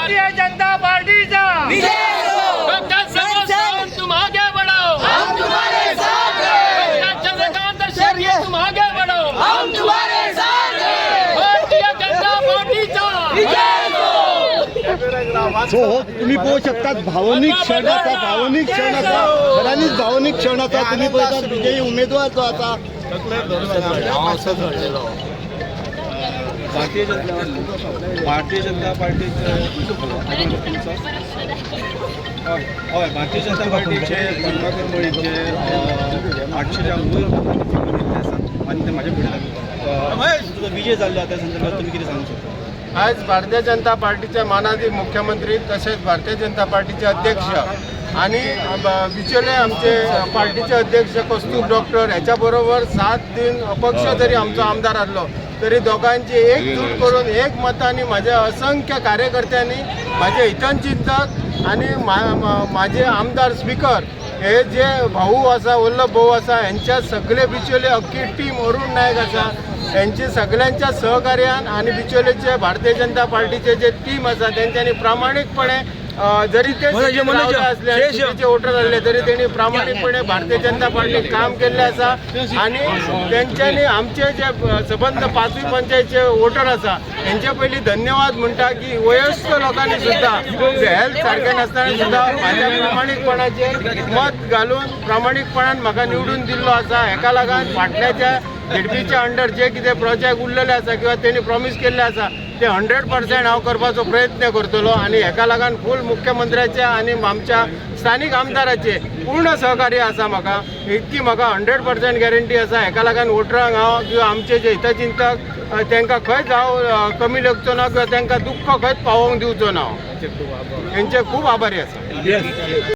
भारतीय जनता पार्टीचा तुम आगे बढ़ो, हम तुम्हारे साथ हैं। चंद्रकांत शर्मा तुम आगे बढ़ो, हम तुम्हारे साथ हैं। भारतीय जनता पार्टीचा हो तुम्ही पाहू शकता भावनिक क्षणाचा खऱ्यानीच भावनिक क्षणाचा तुम्ही पाहता विजयी उमेदवार जो आता भारतीय जनता पार्टीचे हय भारतीय जनता पार्टीचे कमलाकर मळीचे 800च्या आनी ते म्हाजे फुडें तुजो विजय जाल्लो त्या संदर्भात तुम्ही कितें सांगू शकता? आज भारतीय जनता पार्टीचे मानाधी मुख्यमंत्री तसेच भारतीय जनता पार्टीचे अध्यक्ष आणि बिचोले आमचे पार्टीचे अध्यक्ष कस्तूर डॉक्टर ह्याच्याबरोबर 7 दिन अपक्ष जरी आमचो आमदार आसलो तरी दोघांची एकजूट करून एक मताने माझ्या असंख्य कार्यकर्त्यांनी माझे हितचिंतक आणि माझे आमदार स्पीकर हे जे भाऊ असा वल्लभ भाऊ असा यांच्या सगळे बिचोले अख्खी टीम अरुण नायक असा यांची सगळ्यांच्या सहकार्यान आणि बिचोलेचे भारतीय जनता पार्टीचे जे टीम असा त्यांच्यानी प्रामाणिकपणे जरी ते असले वोटर आले तरी त्यांनी प्रामाणिकपणे भारतीय जनता पार्टी काम केले असा आणि त्यांच्यानी आमचे जे संबंध 5वी पंचायतचे वोटर असा यांच्या पहिली धन्यवाद म्हणटा की वयस्क लोकांनी सुद्धा हेल्थ सारखे नसताना सुद्धा माझ्या प्रामाणिकपणाचे मत घालून प्रामाणिकपणान म्हाका निवडून दिल्लो असा हेका लागून फाटल्याच्या झेडपीच्या अंडर जे कितें प्रोजेक्ट उरलेले आसा किंवा त्यांनी प्रॉमिस केल्ले आसा ते 100% हांव करपाचो प्रयत्न करतलो आणि हेका लागून फूल मुख्यमंत्र्याचे आणि आमच्या स्थानिक आमदाराचे पूर्ण सहकार्य आसा म्हाका इतकी म्हाका 100% गॅरंटी आसा हेका लागून वोटरांक हांव किंवा आमचे जे हितचिंतक तांकां खंयच हांव कमी लेखचो ना किंवा तांकां दुख्ख खंयच पावोवंक दिवचो ना हांव हेंचे खूब आभारी आसा.